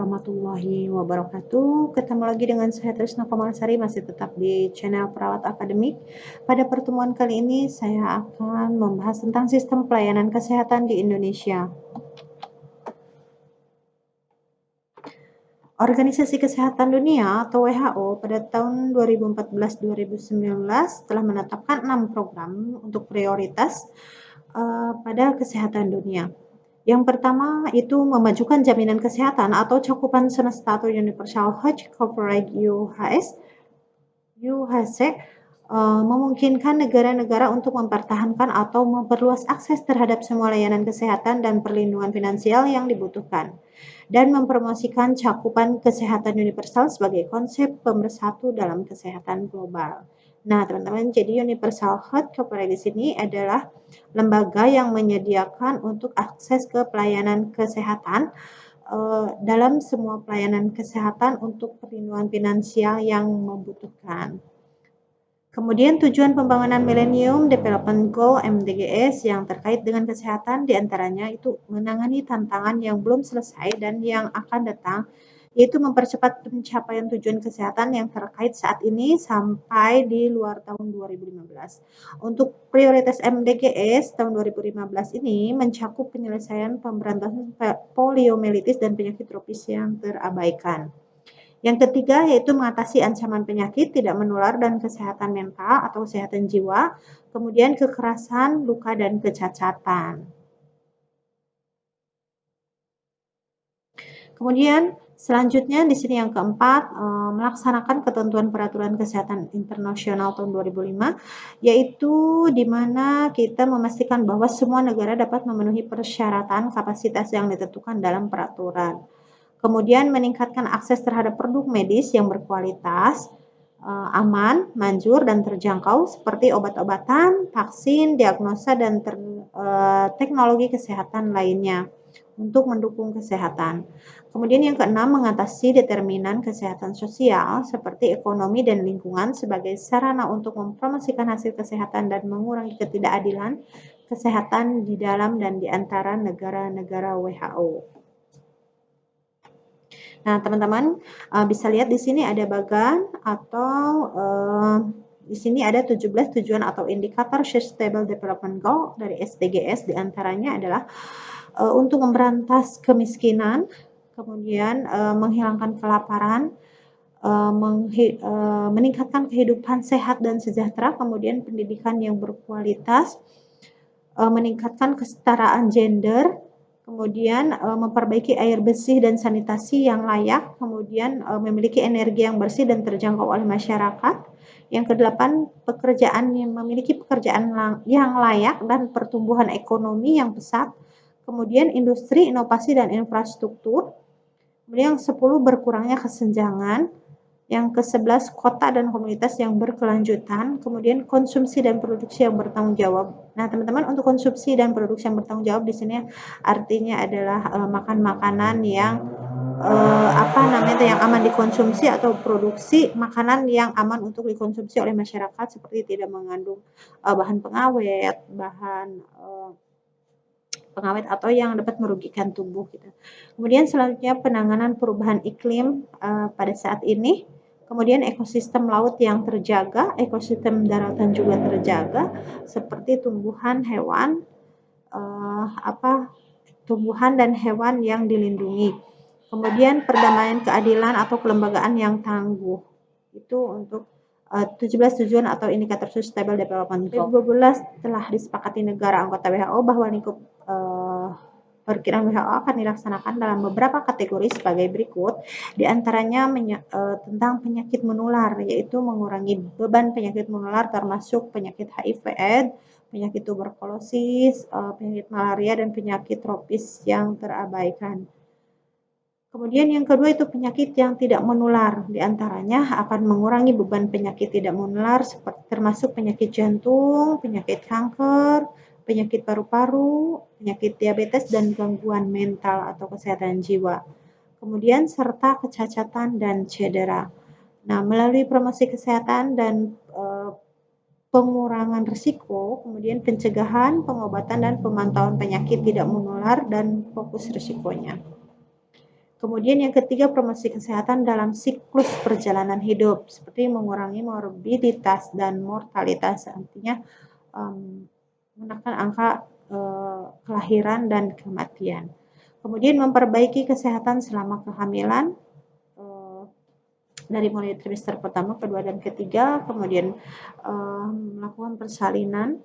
warahmatullahi wabarakatuh. Ketemu lagi dengan saya Trisna Komarsari, masih tetap di channel Perawat Akademik. Pada pertemuan kali ini saya akan membahas tentang sistem pelayanan kesehatan di Indonesia. Organisasi Kesehatan Dunia atau WHO pada tahun 2014-2019 telah menetapkan 6 program untuk prioritas pada kesehatan dunia. Yang pertama itu memajukan jaminan kesehatan atau cakupan semesta atau Universal Health Coverage UHC memungkinkan negara-negara untuk mempertahankan atau memperluas akses terhadap semua layanan kesehatan dan perlindungan finansial yang dibutuhkan, dan mempromosikan cakupan kesehatan universal sebagai konsep pemersatu dalam kesehatan global. Nah, teman-teman, jadi Universal Health Coverage di sini adalah lembaga yang menyediakan untuk akses ke pelayanan kesehatan dalam semua pelayanan kesehatan untuk perlindungan finansial yang membutuhkan. Kemudian tujuan pembangunan Millennium Development Goal MDGs yang terkait dengan kesehatan diantaranya itu menangani tantangan yang belum selesai dan yang akan datang, yaitu mempercepat pencapaian tujuan kesehatan yang terkait saat ini sampai di luar tahun 2015. Untuk prioritas MDGs tahun 2015 ini mencakup penyelesaian pemberantasan poliomyelitis dan penyakit tropis yang terabaikan. Yang ketiga yaitu mengatasi ancaman penyakit tidak menular dan kesehatan mental atau kesehatan jiwa, kemudian kekerasan, luka, dan kecacatan. Kemudian selanjutnya di sini yang keempat, melaksanakan ketentuan peraturan kesehatan internasional tahun 2005, yaitu di mana kita memastikan bahwa semua negara dapat memenuhi persyaratan kapasitas yang ditentukan dalam peraturan. Kemudian meningkatkan akses terhadap produk medis yang berkualitas, aman, manjur, dan terjangkau seperti obat-obatan, vaksin, diagnosa, dan teknologi kesehatan lainnya untuk mendukung kesehatan. Kemudian yang keenam, mengatasi determinan kesehatan sosial seperti ekonomi dan lingkungan sebagai sarana untuk mempromosikan hasil kesehatan dan mengurangi ketidakadilan kesehatan di dalam dan di antara negara-negara WHO. Nah, teman-teman bisa lihat di sini ada bagan atau di sini ada 17 tujuan atau indikator Sustainable Development Goal dari SDGs, diantaranya adalah untuk memberantas kemiskinan, kemudian menghilangkan kelaparan, meningkatkan kehidupan sehat dan sejahtera, kemudian pendidikan yang berkualitas, meningkatkan kesetaraan gender, kemudian memperbaiki air bersih dan sanitasi yang layak, kemudian memiliki energi yang bersih dan terjangkau oleh masyarakat. Yang kedelapan, memiliki pekerjaan yang layak dan pertumbuhan ekonomi yang pesat. Kemudian industri, inovasi, dan infrastruktur. Kemudian yang 10, berkurangnya kesenjangan. Yang ke-11, kota dan komunitas yang berkelanjutan. Kemudian konsumsi dan produksi yang bertanggung jawab. Nah, teman-teman, untuk konsumsi dan produksi yang bertanggung jawab di sini artinya adalah makan makanan yang yang aman dikonsumsi atau produksi makanan yang aman untuk dikonsumsi oleh masyarakat seperti tidak mengandung bahan pengawet, atau yang dapat merugikan tubuh gitu. Kemudian selanjutnya penanganan perubahan iklim pada saat ini. Kemudian ekosistem laut yang terjaga, ekosistem daratan juga terjaga seperti tumbuhan dan hewan yang dilindungi. Kemudian perdamaian, keadilan atau kelembagaan yang tangguh. Itu untuk 17 tujuan atau indikator Sustainable Development Goal. 2012 telah disepakati negara anggota WHO bahwa lingkup perkiraan WHO akan dilaksanakan dalam beberapa kategori sebagai berikut, diantaranya tentang penyakit menular, yaitu mengurangi beban penyakit menular termasuk penyakit HIV/AIDS, penyakit tuberkulosis, penyakit malaria, dan penyakit tropis yang terabaikan. Kemudian yang kedua itu penyakit yang tidak menular, diantaranya akan mengurangi beban penyakit tidak menular termasuk penyakit jantung, penyakit kanker, penyakit paru-paru, penyakit diabetes, dan gangguan mental atau kesehatan jiwa. Kemudian serta kecacatan dan cedera. Nah, melalui promosi kesehatan dan pengurangan risiko, kemudian pencegahan, pengobatan, dan pemantauan penyakit tidak menular dan fokus risikonya. Kemudian yang ketiga, promosi kesehatan dalam siklus perjalanan hidup, seperti mengurangi morbiditas dan mortalitas, artinya menekan angka kelahiran dan kematian. Kemudian memperbaiki kesehatan selama kehamilan, dari mulai trimester pertama, kedua, dan ketiga, kemudian melakukan persalinan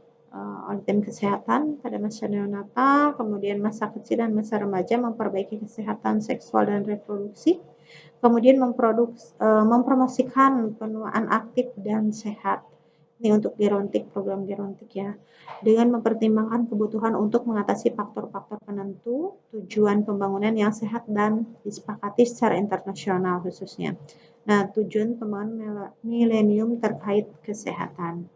oleh tim kesehatan pada masa neonatal, kemudian masa kecil dan masa remaja, memperbaiki kesehatan seksual dan reproduksi, kemudian mempromosikan penuaan aktif dan sehat. Ini untuk gerontik, program gerontik ya, dengan mempertimbangkan kebutuhan untuk mengatasi faktor-faktor penentu tujuan pembangunan yang sehat dan disepakati secara internasional khususnya. Nah, tujuan pembangunan milenium terkait kesehatan.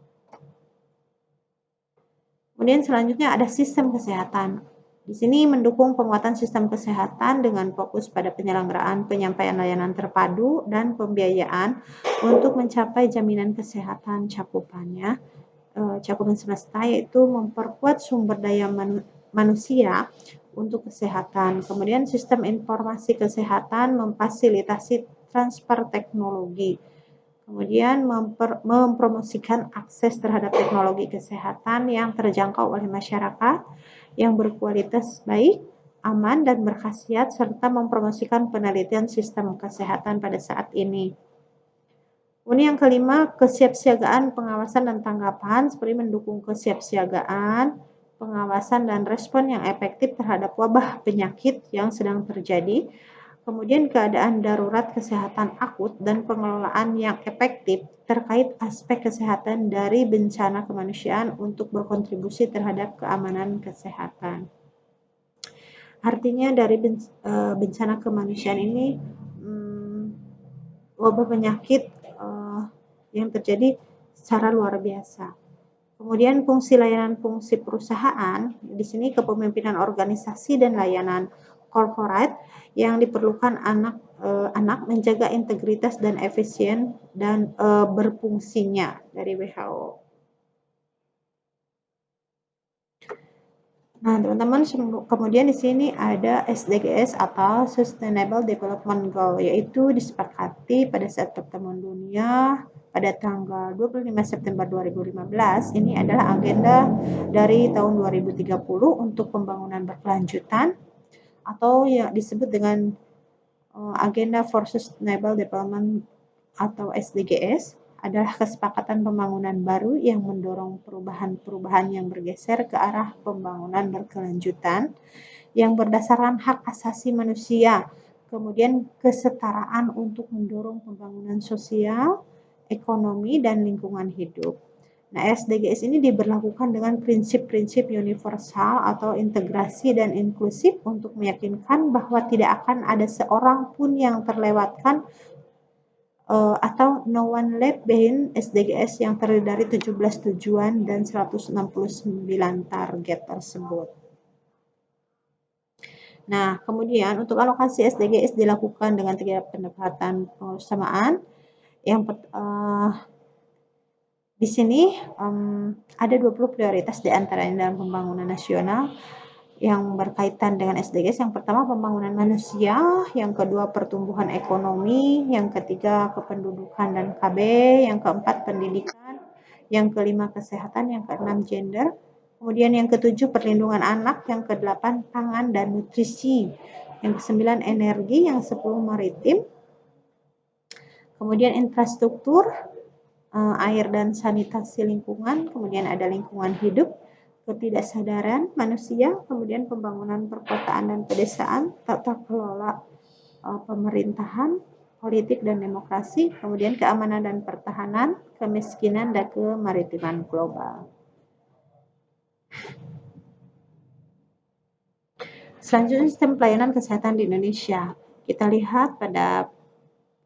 Kemudian selanjutnya ada sistem kesehatan. Di sini mendukung penguatan sistem kesehatan dengan fokus pada penyelenggaraan penyampaian layanan terpadu dan pembiayaan untuk mencapai jaminan kesehatan cakupannya. Cakupan semesta, yaitu memperkuat sumber daya manusia untuk kesehatan. Kemudian sistem informasi kesehatan memfasilitasi transfer teknologi. Kemudian mempromosikan akses terhadap teknologi kesehatan yang terjangkau oleh masyarakat, yang berkualitas baik, aman, dan berkhasiat, serta mempromosikan penelitian sistem kesehatan pada saat ini. Kemudian yang kelima, kesiapsiagaan, pengawasan, dan tanggapan, seperti mendukung kesiapsiagaan, pengawasan, dan respon yang efektif terhadap wabah penyakit yang sedang terjadi. Kemudian keadaan darurat kesehatan akut dan pengelolaan yang efektif terkait aspek kesehatan dari bencana kemanusiaan untuk berkontribusi terhadap keamanan kesehatan. Artinya dari bencana kemanusiaan ini, wabah penyakit yang terjadi secara luar biasa. Kemudian fungsi layanan, fungsi perusahaan, di sini kepemimpinan organisasi dan layanan corporate yang diperlukan anak menjaga integritas dan efisien dan berfungsinya dari WHO. Nah, teman-teman, kemudian di sini ada SDGs atau Sustainable Development Goal, yaitu disepakati pada saat pertemuan dunia pada tanggal 25 September 2015. Ini adalah agenda dari tahun 2030 untuk pembangunan berkelanjutan, atau yang disebut dengan Agenda for Sustainable Development atau SDGs, adalah kesepakatan pembangunan baru yang mendorong perubahan-perubahan yang bergeser ke arah pembangunan berkelanjutan yang berdasarkan hak asasi manusia, kemudian kesetaraan untuk mendorong pembangunan sosial, ekonomi, dan lingkungan hidup. Nah, SDGs ini diberlakukan dengan prinsip-prinsip universal atau integrasi dan inklusif untuk meyakinkan bahwa tidak akan ada seorang pun yang terlewatkan atau no one left behind. SDGs yang terdiri dari 17 tujuan dan 169 target tersebut. Nah, kemudian untuk alokasi SDGs dilakukan dengan 3 pendekatan pengusahaan. Di sini ada 20 prioritas diantaranya dalam pembangunan nasional yang berkaitan dengan SDGs. Yang pertama, pembangunan manusia, yang kedua, pertumbuhan ekonomi, yang ketiga, kependudukan dan KB, yang keempat, pendidikan, yang kelima, kesehatan, yang keenam, gender, kemudian yang ketujuh, perlindungan anak, yang kedelapan, pangan dan nutrisi, yang kesembilan, energi, yang 10, maritim, kemudian infrastruktur, air dan sanitasi lingkungan, kemudian ada lingkungan hidup, ketidaksadaran manusia, kemudian pembangunan perkotaan dan pedesaan, tata kelola pemerintahan, politik dan demokrasi, kemudian keamanan dan pertahanan, kemiskinan dan kemaritiman global. Selanjutnya, sistem pelayanan kesehatan di Indonesia. Kita lihat pada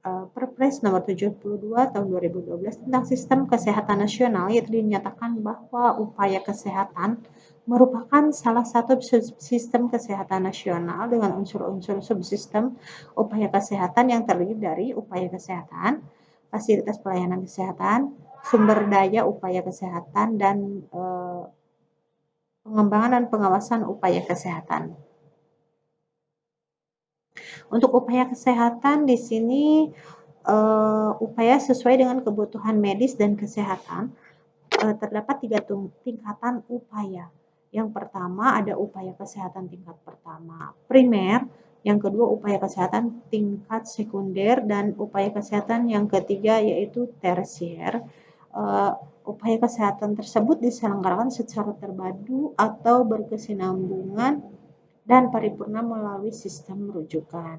Perpres nomor 72 tahun 2012 tentang sistem kesehatan nasional, yaitu dinyatakan bahwa upaya kesehatan merupakan salah satu sistem kesehatan nasional dengan unsur-unsur subsistem upaya kesehatan yang terdiri dari upaya kesehatan, fasilitas pelayanan kesehatan, sumber daya upaya kesehatan, dan pengembangan dan pengawasan upaya kesehatan. Untuk upaya kesehatan di sini upaya sesuai dengan kebutuhan medis dan kesehatan. Terdapat 3 tingkatan upaya. Yang pertama ada upaya kesehatan tingkat pertama primer, yang kedua upaya kesehatan tingkat sekunder, dan upaya kesehatan yang ketiga yaitu tersier. Upaya kesehatan tersebut diselenggarakan secara terpadu atau berkesinambungan dan paripurna melalui sistem rujukan.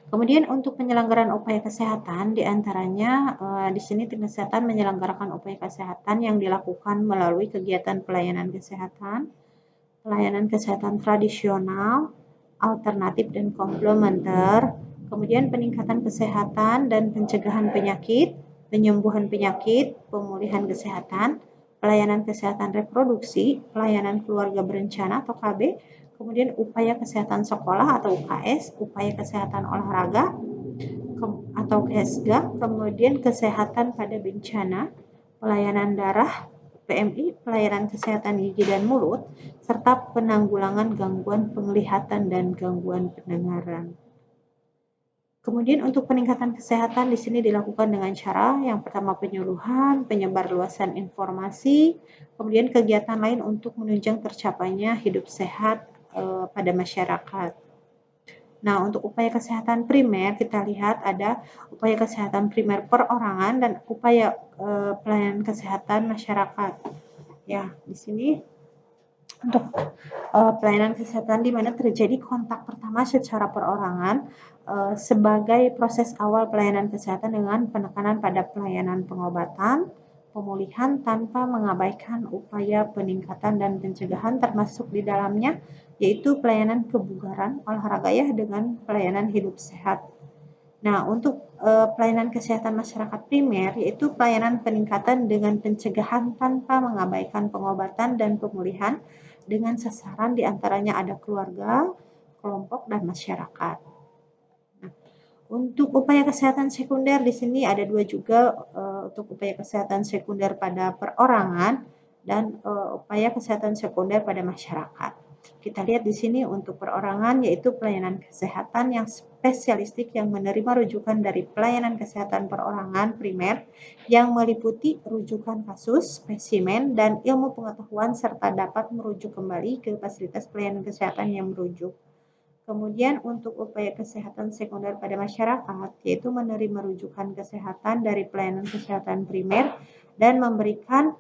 Kemudian untuk penyelenggaraan upaya kesehatan, diantaranya di sini tim kesehatan menyelenggarakan upaya kesehatan yang dilakukan melalui kegiatan pelayanan kesehatan tradisional, alternatif dan komplementer, kemudian peningkatan kesehatan dan pencegahan penyakit, penyembuhan penyakit, pemulihan kesehatan, pelayanan kesehatan reproduksi, pelayanan keluarga berencana atau KB, kemudian upaya kesehatan sekolah atau UKS, upaya kesehatan olahraga atau KESGA, kemudian kesehatan pada bencana, pelayanan darah, PMI, pelayanan kesehatan gigi dan mulut, serta penanggulangan gangguan penglihatan dan gangguan pendengaran. Kemudian untuk peningkatan kesehatan di sini dilakukan dengan cara yang pertama penyuluhan, penyebarluasan informasi, kemudian kegiatan lain untuk menunjang tercapainya hidup sehat pada masyarakat. Nah, untuk upaya kesehatan primer kita lihat ada upaya kesehatan primer perorangan dan upaya pelayanan kesehatan masyarakat. Ya, di sini untuk pelayanan kesehatan di mana terjadi kontak pertama secara perorangan sebagai proses awal pelayanan kesehatan dengan penekanan pada pelayanan pengobatan, pemulihan tanpa mengabaikan upaya peningkatan dan pencegahan termasuk di dalamnya yaitu pelayanan kebugaran olahraga ya dengan pelayanan hidup sehat. Nah, untuk pelayanan kesehatan masyarakat primer yaitu pelayanan peningkatan dengan pencegahan tanpa mengabaikan pengobatan dan pemulihan dengan sasaran diantaranya ada keluarga, kelompok, dan masyarakat. Nah, untuk upaya kesehatan sekunder di sini ada 2 juga untuk upaya kesehatan sekunder pada perorangan dan upaya kesehatan sekunder pada masyarakat. Kita lihat di sini untuk perorangan yaitu pelayanan kesehatan yang spesialistik yang menerima rujukan dari pelayanan kesehatan perorangan primer yang meliputi rujukan kasus, spesimen, dan ilmu pengetahuan serta dapat merujuk kembali ke fasilitas pelayanan kesehatan yang merujuk. Kemudian untuk upaya kesehatan sekunder pada masyarakat yaitu menerima rujukan kesehatan dari pelayanan kesehatan primer dan memberikan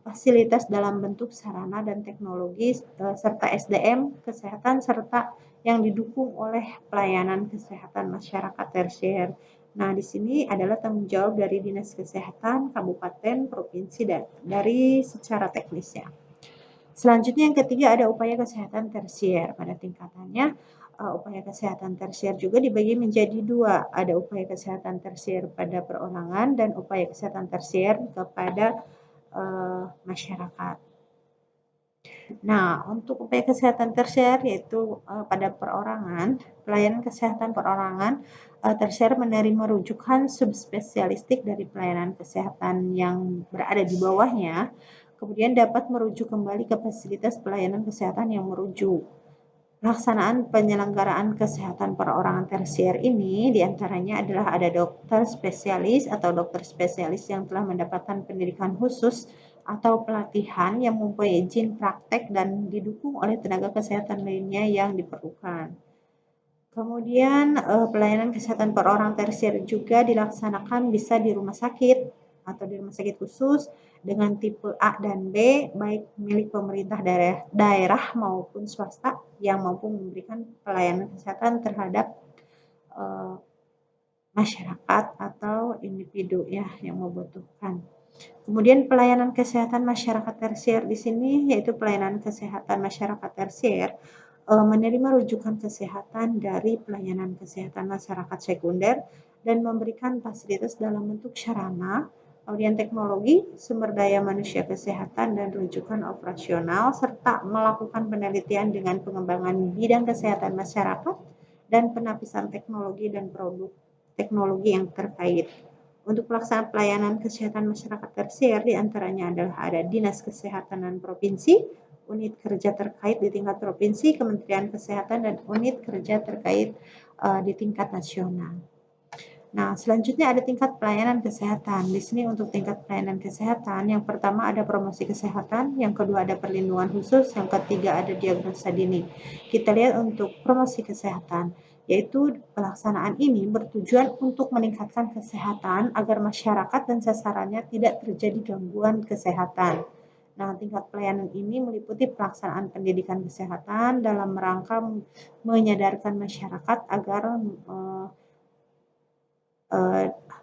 fasilitas dalam bentuk sarana dan teknologi serta SDM kesehatan serta yang didukung oleh pelayanan kesehatan masyarakat tersier. Nah, di sini adalah tanggung jawab dari Dinas Kesehatan Kabupaten, Provinsi dari secara teknisnya. Selanjutnya yang ketiga ada upaya kesehatan tersier. Pada tingkatannya upaya kesehatan tersier juga dibagi menjadi 2. Ada upaya kesehatan tersier pada perorangan dan upaya kesehatan tersier kepada masyarakat. Nah, untuk upaya kesehatan tersier yaitu pada perorangan, pelayanan kesehatan perorangan tersier menerima rujukan subspesialistik dari pelayanan kesehatan yang berada di bawahnya, kemudian dapat merujuk kembali ke fasilitas pelayanan kesehatan yang merujuk. Pelaksanaan penyelenggaraan kesehatan perorangan tersier ini diantaranya adalah ada dokter spesialis atau dokter spesialis yang telah mendapatkan pendidikan khusus atau pelatihan yang mempunyai izin praktek dan didukung oleh tenaga kesehatan lainnya yang diperlukan. Kemudian pelayanan kesehatan perorangan tersier juga dilaksanakan bisa di rumah sakit atau di rumah sakit khusus dengan tipe A dan B, baik milik pemerintah daerah maupun swasta yang mampu memberikan pelayanan kesehatan terhadap masyarakat atau individu ya yang membutuhkan. Kemudian pelayanan kesehatan masyarakat tersier di sini yaitu pelayanan kesehatan masyarakat tersier menerima rujukan kesehatan dari pelayanan kesehatan masyarakat sekunder dan memberikan fasilitas dalam bentuk sarana, kemudian teknologi, sumber daya manusia kesehatan dan rujukan operasional serta melakukan penelitian dengan pengembangan bidang kesehatan masyarakat dan penapisan teknologi dan produk teknologi yang terkait. Untuk pelaksanaan pelayanan kesehatan masyarakat tersier diantaranya adalah ada Dinas Kesehatan Provinsi, unit kerja terkait di tingkat provinsi, Kementerian Kesehatan, dan unit kerja terkait di tingkat nasional. Nah, selanjutnya ada tingkat pelayanan kesehatan. Di sini untuk tingkat pelayanan kesehatan, yang pertama ada promosi kesehatan, yang kedua ada perlindungan khusus, yang ketiga ada diagnosa dini. Kita lihat untuk promosi kesehatan, yaitu pelaksanaan ini bertujuan untuk meningkatkan kesehatan agar masyarakat dan sasarannya tidak terjadi gangguan kesehatan. Nah, tingkat pelayanan ini meliputi pelaksanaan pendidikan kesehatan dalam rangka menyadarkan masyarakat agar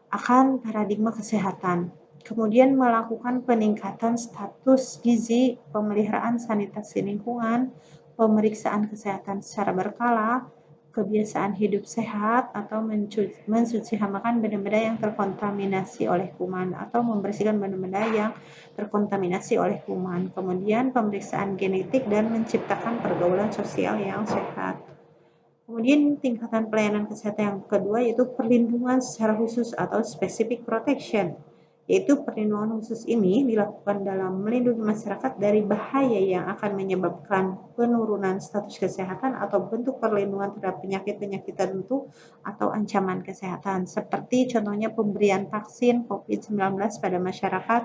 akan paradigma kesehatan. Kemudian melakukan peningkatan status gizi, pemeliharaan sanitasi lingkungan, pemeriksaan kesehatan secara berkala, kebiasaan hidup sehat, atau mencuci hamakan benda-benda yang terkontaminasi oleh kuman, atau membersihkan benda-benda yang terkontaminasi oleh kuman. Kemudian pemeriksaan genetik dan menciptakan pergaulan sosial yang sehat. Kemudian tingkatan pelayanan kesehatan yang kedua yaitu perlindungan secara khusus atau specific protection, yaitu perlindungan khusus ini dilakukan dalam melindungi masyarakat dari bahaya yang akan menyebabkan penurunan status kesehatan atau bentuk perlindungan terhadap penyakit-penyakit tertentu atau ancaman kesehatan, seperti contohnya pemberian vaksin COVID-19 pada masyarakat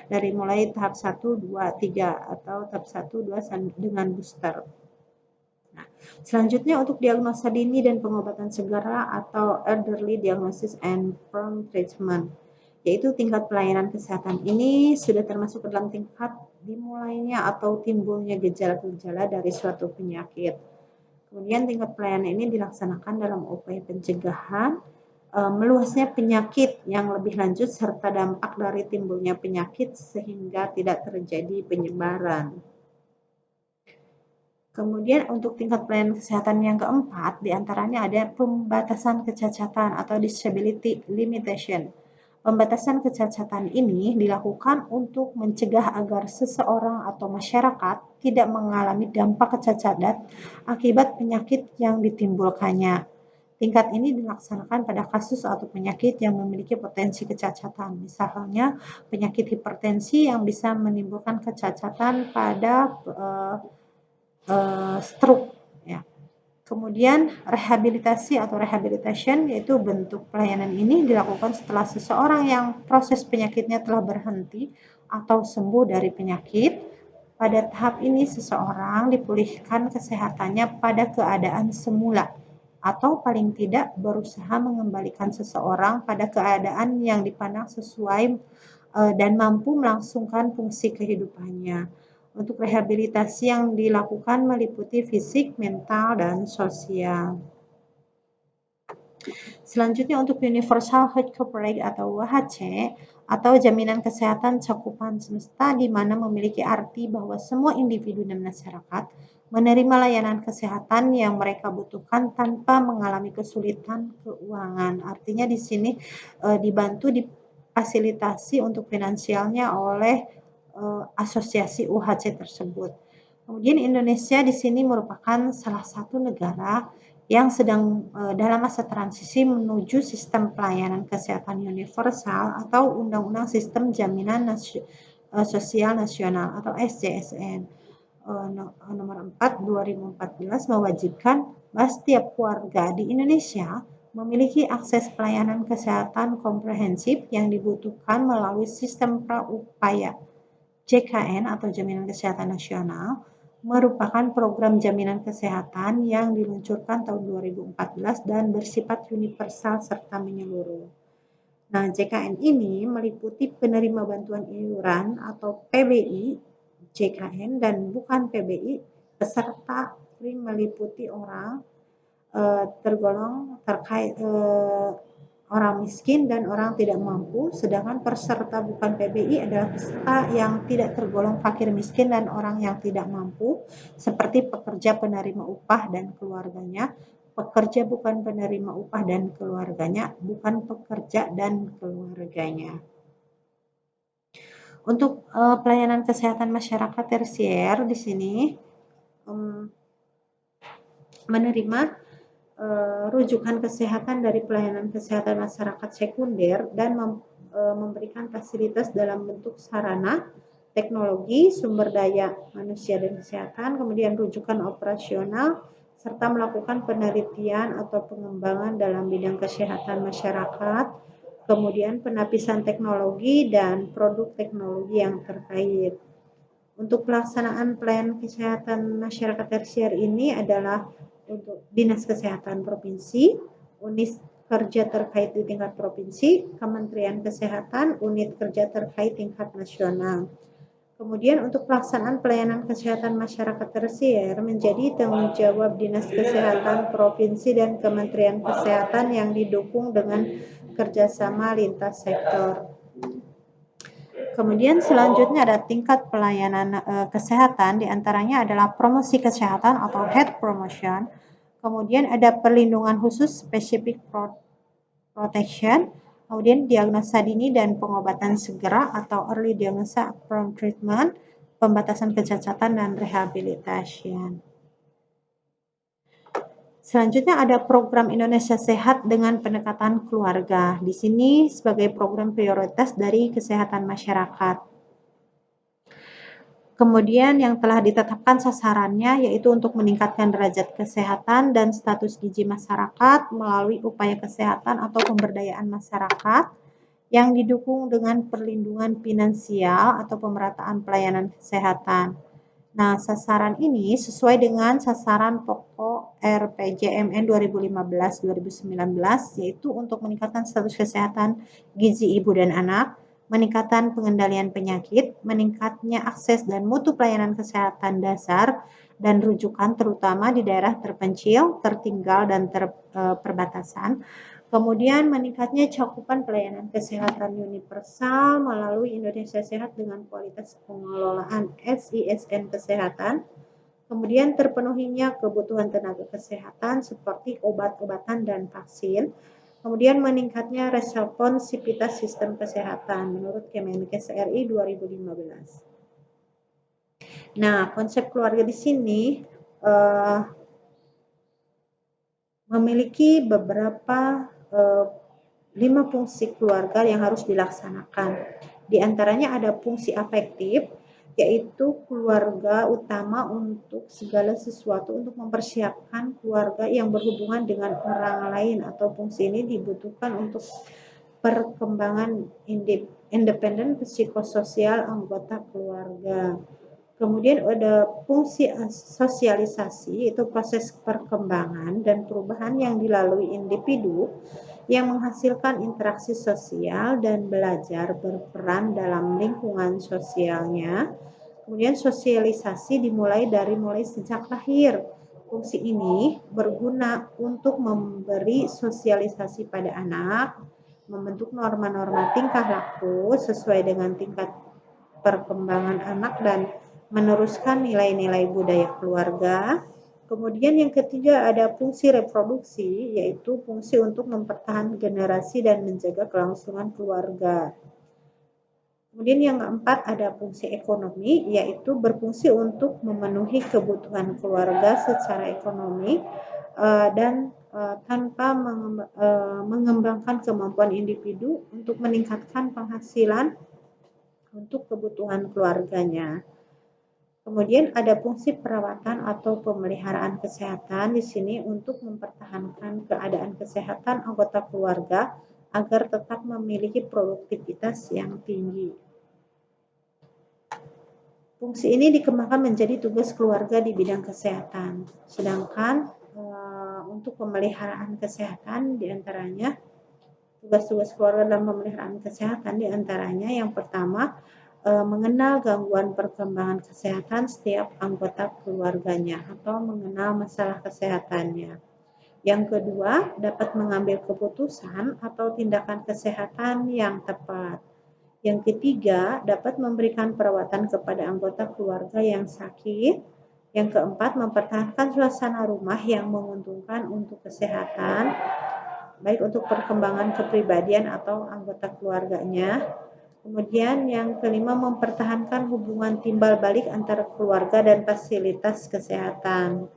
dari mulai tahap 1, 2, 3 atau tahap 1, 2 dengan booster. Nah, selanjutnya untuk diagnosa dini dan pengobatan segera atau early diagnosis and prompt treatment, yaitu tingkat pelayanan kesehatan ini sudah termasuk dalam tingkat dimulainya atau timbulnya gejala-gejala dari suatu penyakit. Kemudian tingkat pelayanan ini dilaksanakan dalam upaya pencegahan meluasnya penyakit yang lebih lanjut serta dampak dari timbulnya penyakit sehingga tidak terjadi penyebaran. Kemudian untuk tingkat pelayanan kesehatan yang keempat, diantaranya ada pembatasan kecacatan atau disability limitation. Pembatasan kecacatan ini dilakukan untuk mencegah agar seseorang atau masyarakat tidak mengalami dampak kecacatan akibat penyakit yang ditimbulkannya. Tingkat ini dilaksanakan pada kasus atau penyakit yang memiliki potensi kecacatan, misalnya penyakit hipertensi yang bisa menimbulkan kecacatan pada stroke ya. Kemudian rehabilitasi atau rehabilitation yaitu bentuk pelayanan ini dilakukan setelah seseorang yang proses penyakitnya telah berhenti atau sembuh dari penyakit. Pada tahap ini seseorang dipulihkan kesehatannya pada keadaan semula atau paling tidak berusaha mengembalikan seseorang pada keadaan yang dipandang sesuai dan mampu melangsungkan fungsi kehidupannya. Untuk rehabilitasi yang dilakukan meliputi fisik, mental, dan sosial. Selanjutnya untuk Universal Health Coverage atau WHC atau jaminan kesehatan cakupan semesta, di mana memiliki arti bahwa semua individu dan masyarakat menerima layanan kesehatan yang mereka butuhkan tanpa mengalami kesulitan keuangan. Artinya di sini dibantu difasilitasi untuk finansialnya oleh asosiasi UHC tersebut. Kemudian Indonesia di sini merupakan salah satu negara yang sedang dalam masa transisi menuju sistem pelayanan kesehatan universal atau Undang-Undang Sistem Jaminan Sosial Nasional atau SJSN nomor 4 2014 mewajibkan bahwa setiap warga di Indonesia memiliki akses pelayanan kesehatan komprehensif yang dibutuhkan melalui sistem praupaya. JKN atau Jaminan Kesehatan Nasional merupakan program jaminan kesehatan yang diluncurkan tahun 2014 dan bersifat universal serta menyeluruh. Nah, JKN ini meliputi penerima bantuan iuran atau PBI, JKN, dan bukan PBI, peserta meliputi orang tergolong terkait orang miskin dan orang tidak mampu, sedangkan peserta bukan PBI adalah peserta yang tidak tergolong fakir miskin dan orang yang tidak mampu, seperti pekerja penerima upah dan keluarganya, pekerja bukan penerima upah dan keluarganya, bukan pekerja dan keluarganya. Untuk pelayanan kesehatan masyarakat tersier di sini menerima rujukan kesehatan dari pelayanan kesehatan masyarakat sekunder dan memberikan fasilitas dalam bentuk sarana teknologi, sumber daya manusia dan kesehatan, kemudian rujukan operasional, serta melakukan penelitian atau pengembangan dalam bidang kesehatan masyarakat, kemudian penapisan teknologi dan produk teknologi yang terkait. Untuk pelaksanaan pelayanan kesehatan masyarakat tersier ini adalah untuk Dinas Kesehatan Provinsi, unit kerja terkait di tingkat provinsi, Kementerian Kesehatan, unit kerja terkait tingkat nasional. Kemudian untuk pelaksanaan pelayanan kesehatan masyarakat tersier menjadi tanggung jawab Dinas Kesehatan Provinsi dan Kementerian Kesehatan yang didukung dengan kerjasama lintas sektor. Kemudian selanjutnya ada tingkat pelayanan kesehatan, diantaranya adalah promosi kesehatan atau health promotion. Kemudian ada perlindungan khusus specific protection, kemudian diagnosa dini dan pengobatan segera atau early diagnosis upfront treatment, pembatasan kecacatan dan rehabilitation. Selanjutnya ada program Indonesia Sehat dengan pendekatan keluarga. Di sini sebagai program prioritas dari kesehatan masyarakat. Kemudian yang telah ditetapkan sasarannya yaitu untuk meningkatkan derajat kesehatan dan status gizi masyarakat melalui upaya kesehatan atau pemberdayaan masyarakat yang didukung dengan perlindungan finansial atau pemerataan pelayanan kesehatan. Nah, sasaran ini sesuai dengan sasaran pokok RPJMN 2015-2019 yaitu untuk meningkatkan status kesehatan gizi ibu dan anak, meningkatkan pengendalian penyakit, meningkatnya akses dan mutu pelayanan kesehatan dasar dan rujukan terutama di daerah terpencil, tertinggal, dan perbatasan. Kemudian meningkatnya cakupan pelayanan kesehatan universal melalui Indonesia Sehat dengan kualitas pengelolaan SISN kesehatan. Kemudian terpenuhinya kebutuhan tenaga kesehatan seperti obat-obatan dan vaksin. Kemudian meningkatnya responsivitas sistem kesehatan menurut Kemenkes RI 2015. Nah, konsep keluarga di sini memiliki beberapa 5 fungsi keluarga yang harus dilaksanakan. Di antaranya ada fungsi afektif, yaitu keluarga utama untuk segala sesuatu untuk mempersiapkan keluarga yang berhubungan dengan orang lain atau fungsi ini dibutuhkan untuk perkembangan independen psikososial anggota keluarga. Kemudian ada fungsi sosialisasi, itu proses perkembangan dan perubahan yang dilalui individu yang menghasilkan interaksi sosial dan belajar berperan dalam lingkungan sosialnya. Kemudian sosialisasi dimulai sejak lahir. Fungsi ini berguna untuk memberi sosialisasi pada anak, membentuk norma-norma tingkah laku sesuai dengan tingkat perkembangan anak dan meneruskan nilai-nilai budaya keluarga. Kemudian yang ketiga ada fungsi reproduksi, yaitu fungsi untuk mempertahankan generasi dan menjaga kelangsungan keluarga. Kemudian yang keempat ada fungsi ekonomi, yaitu berfungsi untuk memenuhi kebutuhan keluarga secara ekonomi dan tanpa mengembangkan kemampuan individu untuk meningkatkan penghasilan untuk kebutuhan keluarganya. Kemudian ada fungsi perawatan atau pemeliharaan kesehatan di sini untuk mempertahankan keadaan kesehatan anggota keluarga agar tetap memiliki produktivitas yang tinggi. Fungsi ini dikembangkan menjadi tugas keluarga di bidang kesehatan. Sedangkan untuk pemeliharaan kesehatan diantaranya tugas-tugas keluarga dalam pemeliharaan kesehatan diantaranya yang pertama mengenal gangguan perkembangan kesehatan setiap anggota keluarganya atau mengenal masalah kesehatannya. Yang kedua, dapat mengambil keputusan atau tindakan kesehatan yang tepat. Yang ketiga, dapat memberikan perawatan kepada anggota keluarga yang sakit. Yang keempat, mempertahankan suasana rumah yang menguntungkan untuk kesehatan, baik untuk perkembangan kepribadian atau anggota keluarganya. Kemudian yang kelima, mempertahankan hubungan timbal balik antara keluarga dan fasilitas kesehatan.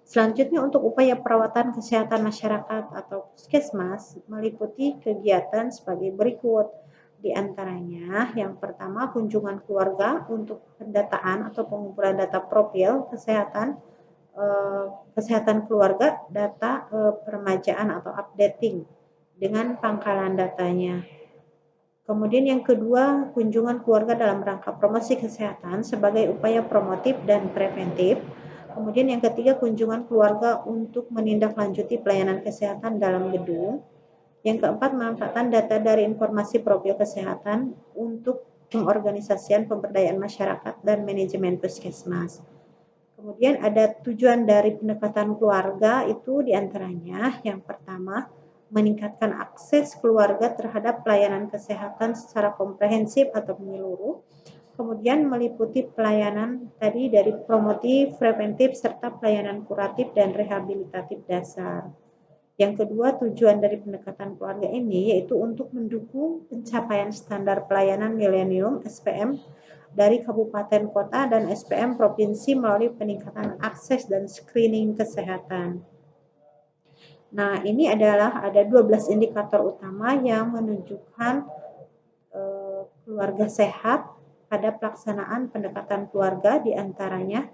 Selanjutnya untuk upaya perawatan kesehatan masyarakat atau puskesmas meliputi kegiatan sebagai berikut. Di antaranya, yang pertama kunjungan keluarga untuk pendataan atau pengumpulan data profil kesehatan keluarga, data peremajaan atau updating dengan pangkalan datanya. Kemudian yang kedua, kunjungan keluarga dalam rangka promosi kesehatan sebagai upaya promotif dan preventif. Kemudian yang ketiga, kunjungan keluarga untuk menindaklanjuti pelayanan kesehatan dalam gedung. Yang keempat, manfaatkan data dari informasi profil kesehatan untuk pengorganisasian pemberdayaan masyarakat dan manajemen puskesmas. Kemudian ada tujuan dari pendekatan keluarga itu diantaranya yang pertama, meningkatkan akses keluarga terhadap pelayanan kesehatan secara komprehensif atau menyeluruh. Kemudian meliputi pelayanan tadi dari promotif, preventif, serta pelayanan kuratif dan rehabilitatif dasar. Yang kedua, tujuan dari pendekatan keluarga ini yaitu untuk mendukung pencapaian standar pelayanan milenium (SPM) dari kabupaten kota dan SPM provinsi melalui peningkatan akses dan screening kesehatan. Nah, ini adalah ada 12 indikator utama yang menunjukkan keluarga sehat pada pelaksanaan pendekatan keluarga, diantaranya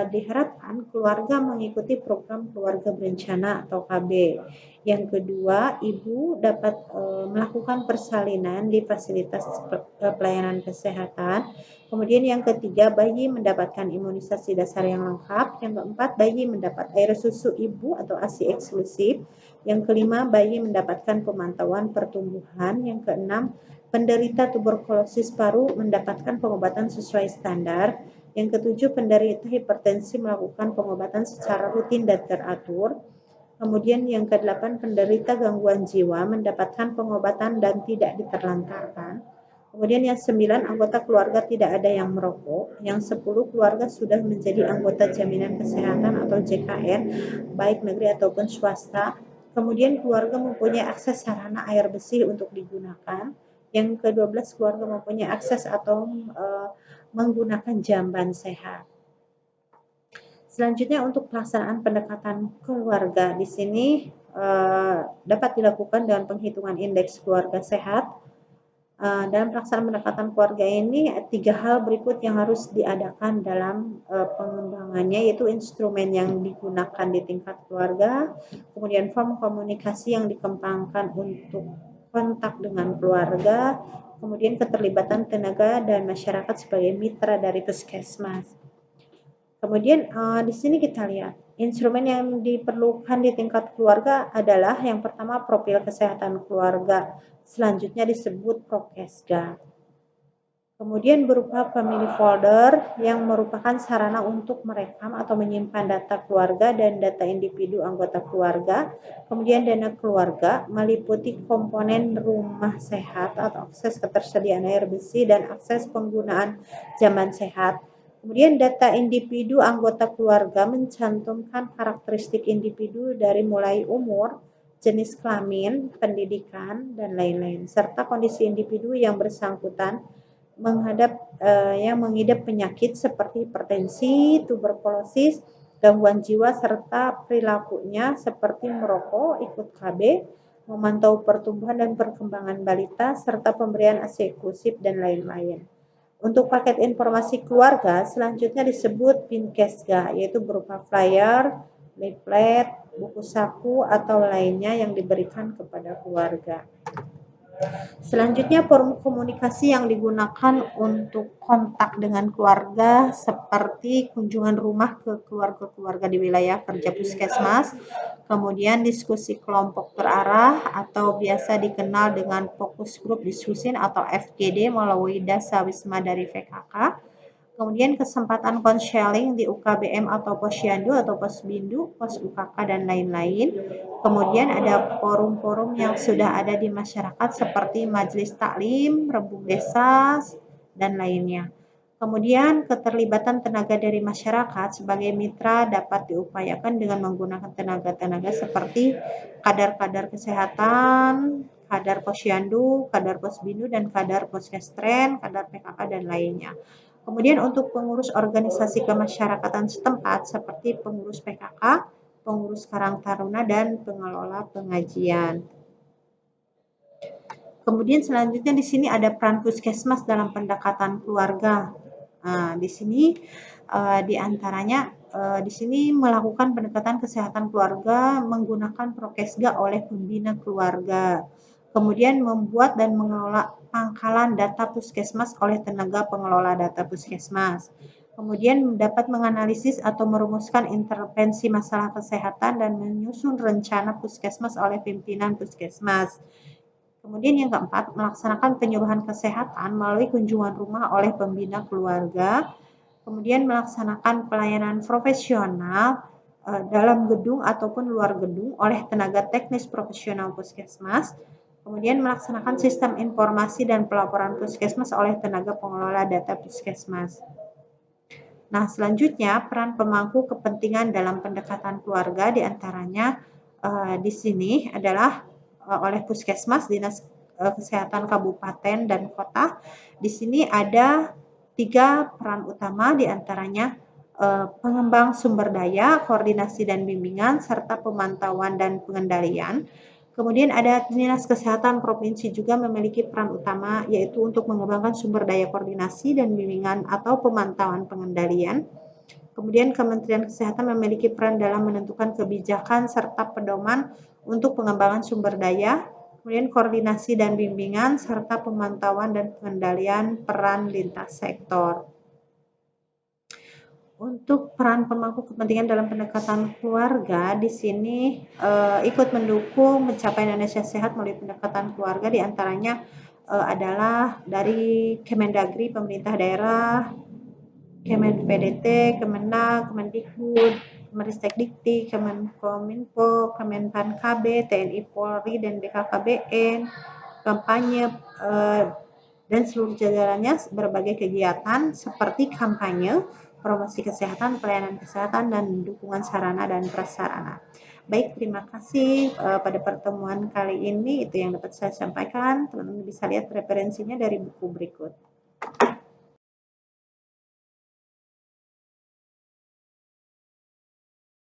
diharapkan keluarga mengikuti program keluarga berencana atau KB. Yang kedua, ibu dapat melakukan persalinan di fasilitas pelayanan kesehatan. Kemudian yang ketiga, bayi mendapatkan imunisasi dasar yang lengkap. Yang keempat, bayi mendapat air susu ibu atau ASI eksklusif. Yang kelima, bayi mendapatkan pemantauan pertumbuhan. Yang keenam, penderita tuberkulosis paru mendapatkan pengobatan sesuai standar. Yang ketujuh, penderita hipertensi melakukan pengobatan secara rutin dan teratur. Kemudian yang kedelapan, penderita gangguan jiwa mendapatkan pengobatan dan tidak diterlantarkan. Kemudian yang 9, anggota keluarga tidak ada yang merokok. Yang 10, keluarga sudah menjadi anggota jaminan kesehatan atau JKN, baik negeri ataupun swasta. Kemudian keluarga mempunyai akses sarana air bersih untuk digunakan. Yang ke-12, keluarga mempunyai akses atau menggunakan jamban sehat. Selanjutnya untuk pelaksanaan pendekatan keluarga di sini dapat dilakukan dengan penghitungan indeks keluarga sehat. Dalam pelaksanaan pendekatan keluarga ini 3 hal berikut yang harus diadakan dalam pengembangannya, yaitu instrumen yang digunakan di tingkat keluarga, kemudian form komunikasi yang dikembangkan untuk kontak dengan keluarga, kemudian keterlibatan tenaga dan masyarakat sebagai mitra dari puskesmas. Kemudian di sini kita lihat instrumen yang diperlukan di tingkat keluarga adalah yang pertama profil kesehatan keluarga, selanjutnya disebut Prokesga. Kemudian berupa family folder yang merupakan sarana untuk merekam atau menyimpan data keluarga dan data individu anggota keluarga. Kemudian dana keluarga meliputi komponen rumah sehat atau akses ketersediaan air bersih dan akses penggunaan jamban sehat. Kemudian data individu anggota keluarga mencantumkan karakteristik individu dari mulai umur, jenis kelamin, pendidikan, dan lain-lain, serta kondisi individu yang bersangkutan yang mengidap penyakit seperti hipertensi, tuberkulosis, gangguan jiwa, serta perilakunya seperti merokok, ikut KB, memantau pertumbuhan dan perkembangan balita, serta pemberian ASI eksklusif, dan lain-lain. Untuk paket informasi keluarga selanjutnya disebut Pinkesga, yaitu berupa flyer, leaflet, buku saku, atau lainnya yang diberikan kepada keluarga. Selanjutnya forum komunikasi yang digunakan untuk kontak dengan keluarga seperti kunjungan rumah ke keluarga-keluarga di wilayah kerja puskesmas, kemudian diskusi kelompok terarah atau biasa dikenal dengan fokus grup diskusi atau FGD melalui Dasa Wisma dari VKK, kemudian kesempatan konseling di UKBM atau Posyandu atau Posbindu, Pos UKK, dan lain-lain. Kemudian ada forum-forum yang sudah ada di masyarakat seperti Majelis Taklim, Rembuk Desa, dan lainnya. Kemudian keterlibatan tenaga dari masyarakat sebagai mitra dapat diupayakan dengan menggunakan tenaga-tenaga seperti kadar-kadar kesehatan, kadar Posyandu, kadar Posbindu, dan kadar Poskestren, kadar PKK, dan lainnya. Kemudian untuk pengurus organisasi kemasyarakatan setempat seperti pengurus PKK, pengurus Karang Taruna, dan pengelola pengajian. Kemudian selanjutnya di sini ada peran puskesmas dalam pendekatan keluarga. Nah, di sini di antaranya di sini melakukan pendekatan kesehatan keluarga menggunakan prokesga oleh pembina keluarga. Kemudian membuat dan mengelola pangkalan data puskesmas oleh tenaga pengelola data puskesmas. Kemudian dapat menganalisis atau merumuskan intervensi masalah kesehatan dan menyusun rencana puskesmas oleh pimpinan puskesmas. Kemudian yang keempat, melaksanakan penyuluhan kesehatan melalui kunjungan rumah oleh pembina keluarga. Kemudian melaksanakan pelayanan profesional dalam gedung ataupun luar gedung oleh tenaga teknis profesional puskesmas. Kemudian melaksanakan sistem informasi dan pelaporan puskesmas oleh tenaga pengelola data puskesmas. Nah, selanjutnya peran pemangku kepentingan dalam pendekatan keluarga diantaranya di sini adalah oleh puskesmas, dinas kesehatan kabupaten dan kota. Di sini ada 3 peran utama diantaranya pengembang sumber daya, koordinasi dan bimbingan, serta pemantauan dan pengendalian. Kemudian ada Dinas Kesehatan Provinsi juga memiliki peran utama yaitu untuk mengembangkan sumber daya koordinasi dan bimbingan atau pemantauan pengendalian. Kemudian Kementerian Kesehatan memiliki peran dalam menentukan kebijakan serta pedoman untuk pengembangan sumber daya, kemudian koordinasi dan bimbingan, serta pemantauan dan pengendalian peran lintas sektor. Untuk peran pemangku kepentingan dalam pendekatan keluarga, di sini ikut mendukung mencapai Indonesia Sehat melalui pendekatan keluarga, diantaranya adalah dari Kemendagri, pemerintah daerah, Kemen PDT, Kemenag, Kemendikbud, Kemenristekdikti, Kemenkominfo, Kemenpan KB, TNI Polri, dan BKKBN, kampanye dan seluruh jajarannya berbagai kegiatan seperti kampanye, promosi kesehatan, pelayanan kesehatan, dan dukungan sarana dan prasarana. Baik, terima kasih pada pertemuan kali ini. Itu yang dapat saya sampaikan. Teman-teman bisa lihat referensinya dari buku berikut.